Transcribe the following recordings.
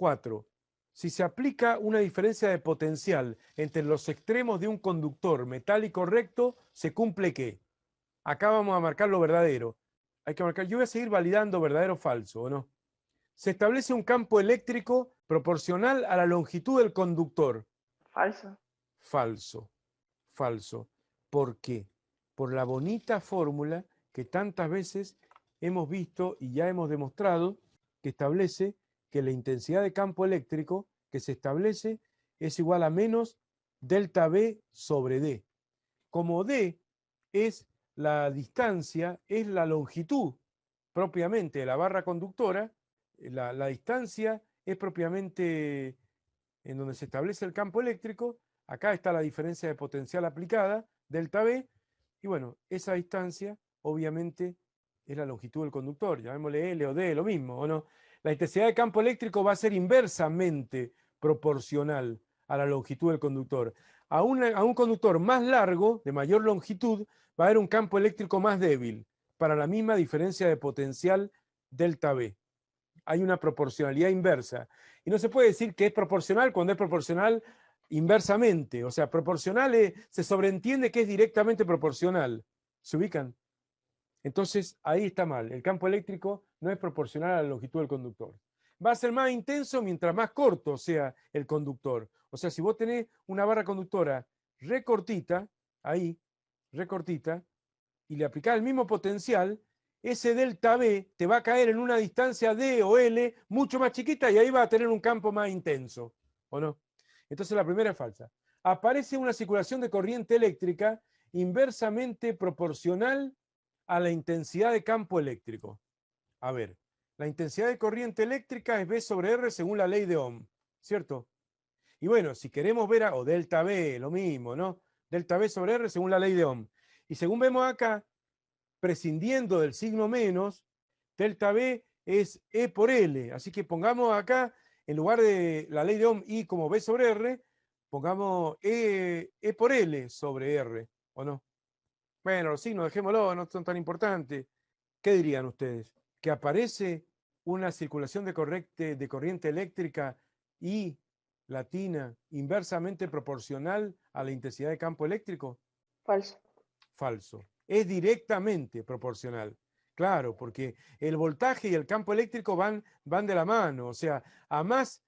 4. Si se aplica una diferencia de potencial entre los extremos de un conductor metálico recto, ¿se cumple qué? Acá vamos a marcar lo verdadero. Hay que marcar, yo voy a seguir validando verdadero o falso, ¿o no? Se establece un campo eléctrico proporcional a la longitud del conductor. Falso. Falso. Falso. ¿Por qué? Por la bonita fórmula que tantas veces hemos visto y ya hemos demostrado que establece que la intensidad de campo eléctrico que se establece es igual a menos delta B sobre D. Como D es la distancia, es la longitud propiamente de la barra conductora, la distancia es propiamente en donde se establece el campo eléctrico. Acá está la diferencia de potencial aplicada, delta B, y bueno, esa distancia obviamente es la longitud del conductor, llamémosle L o D, lo mismo, ¿o no? La intensidad de campo eléctrico va a ser inversamente proporcional a la longitud del conductor. A un conductor más largo, de mayor longitud, va a haber un campo eléctrico más débil, para la misma diferencia de potencial delta B. Hay una proporcionalidad inversa. Y no se puede decir que es proporcional cuando es proporcional inversamente. O sea, proporcional se sobreentiende que es directamente proporcional. ¿Se ubican? Entonces, ahí está mal. El campo eléctrico no es proporcional a la longitud del conductor. Va a ser más intenso mientras más corto sea el conductor. O sea, si vos tenés una barra conductora recortita, ahí, recortita, y le aplicás el mismo potencial, ese delta B te va a caer en una distancia D o L mucho más chiquita y ahí va a tener un campo más intenso, ¿o no? Entonces la primera es falsa. Aparece una circulación de corriente eléctrica inversamente proporcional a la intensidad de campo eléctrico. A ver, la intensidad de corriente eléctrica es B sobre R según la ley de Ohm, ¿cierto? Y bueno, si queremos ver, o delta B, lo mismo, ¿no? Delta B sobre R según la ley de Ohm. Y según vemos acá, prescindiendo del signo menos, delta B es E por L. Así que pongamos acá, en lugar de la ley de Ohm, I como B sobre R, pongamos E por L sobre R, ¿o no? Bueno, los signos dejémoslo, no son tan importantes. ¿Qué dirían ustedes? ¿Que aparece una circulación de corriente eléctrica I latina inversamente proporcional a la intensidad de campo eléctrico? Falso. Falso. Es directamente proporcional. Claro, porque el voltaje y el campo eléctrico van de la mano. O sea, a más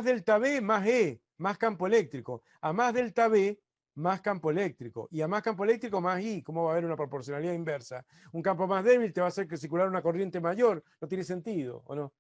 delta B, más E, más campo eléctrico. A más delta B, más campo eléctrico. Y a más campo eléctrico, más I. ¿Cómo va a haber una proporcionalidad inversa? Un campo más débil te va a hacer que circular una corriente mayor. No tiene sentido, ¿o no?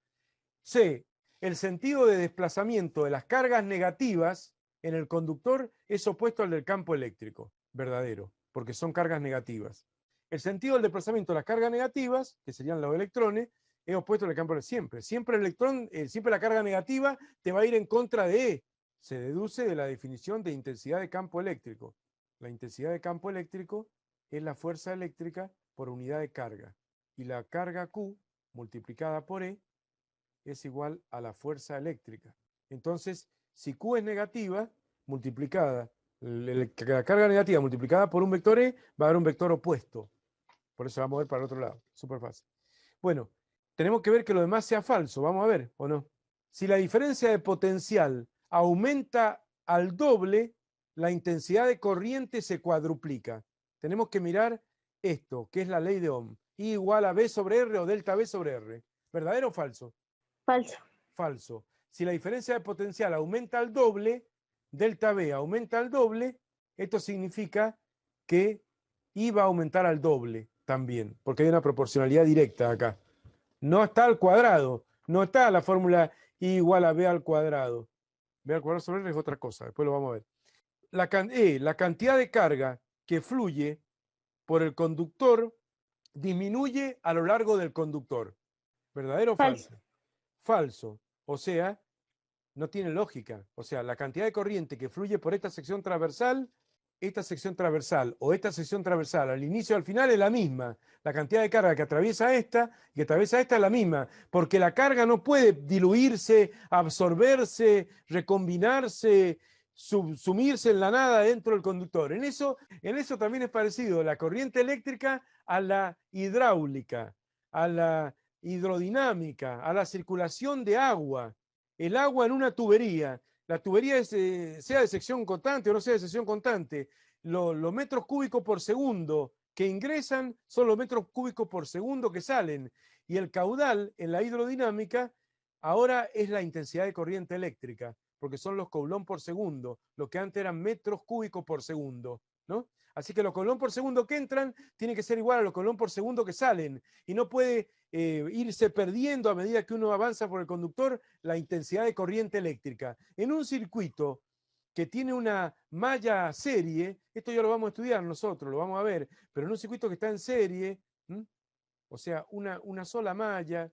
C. El sentido de desplazamiento de las cargas negativas en el conductor es opuesto al del campo eléctrico. Verdadero, porque son cargas negativas. El sentido del desplazamiento de las cargas negativas, que serían los electrones, es opuesto al campo eléctrico. Siempre el electrón, siempre la carga negativa te va a ir en contra de E. Se deduce de la definición de intensidad de campo eléctrico. La intensidad de campo eléctrico es la fuerza eléctrica por unidad de carga. Y la carga Q multiplicada por E es igual a la fuerza eléctrica. Entonces, si Q es negativa, multiplicada, la carga negativa multiplicada por un vector E, va a dar un vector opuesto. Por eso va a mover para el otro lado. Súper fácil. Bueno, tenemos que ver que lo demás sea falso. Vamos a ver, ¿o no? Si la diferencia de potencial aumenta al doble, la intensidad de corriente se cuadruplica. Tenemos que mirar esto, que es la ley de Ohm. I igual a B sobre R o delta B sobre R. ¿Verdadero o falso? Falso. Falso. Si la diferencia de potencial aumenta al doble, delta B aumenta al doble, esto significa que I va a aumentar al doble también, porque hay una proporcionalidad directa acá. No está al cuadrado, no está la fórmula I igual a B al cuadrado. B al cuadrado sobre R es otra cosa, después lo vamos a ver. La cantidad de carga que fluye por el conductor disminuye a lo largo del conductor. ¿Verdadero o falso? Falso. O sea, no tiene lógica. O sea, la cantidad de corriente que fluye por esta sección transversal o esta sección transversal al inicio y al final es la misma. La cantidad de carga que atraviesa esta y que atraviesa esta es la misma, porque la carga no puede diluirse, absorberse, recombinarse, sumirse en la nada dentro del conductor. En eso también es parecido la corriente eléctrica a la hidráulica, a la hidrodinámica, a la circulación de agua. el agua en una tubería. La tubería es, sea de sección constante o no sea de sección constante. Los metros cúbicos por segundo que ingresan son los metros cúbicos por segundo que salen. Y el caudal en la hidrodinámica ahora es la intensidad de corriente eléctrica, porque son los coulomb por segundo, lo que antes eran metros cúbicos por segundo, ¿no? Así que los coulomb por segundo que entran tienen que ser igual a los coulomb por segundo que salen. Y no puede irse perdiendo a medida que uno avanza por el conductor la intensidad de corriente eléctrica. En un circuito que tiene una malla serie, esto ya lo vamos a estudiar nosotros, lo vamos a ver, pero en un circuito que está en serie, o sea, una sola malla,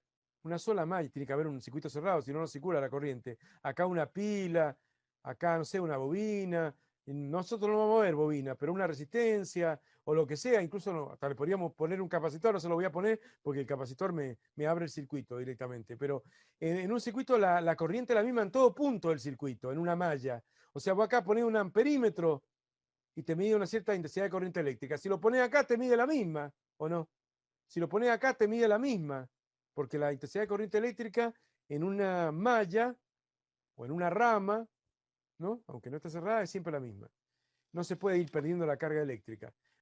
tiene que haber un circuito cerrado, si no, no circula la corriente. Acá una pila, acá, no sé, una bobina. Nosotros no vamos a ver bobina, pero una resistencia o lo que sea, incluso hasta le podríamos poner un capacitor, no se lo voy a poner porque el capacitor me abre el circuito directamente. Pero en un circuito la corriente es la misma en todo punto del circuito, en una malla. O sea, vos acá ponés un amperímetro y te mide una cierta intensidad de corriente eléctrica. Si lo pones acá, te mide la misma, ¿o no? Si lo pones acá, te mide la misma, porque la intensidad de corriente eléctrica en una malla o en una rama, ¿no? Aunque no esté cerrada, es siempre la misma. No se puede ir perdiendo la carga eléctrica.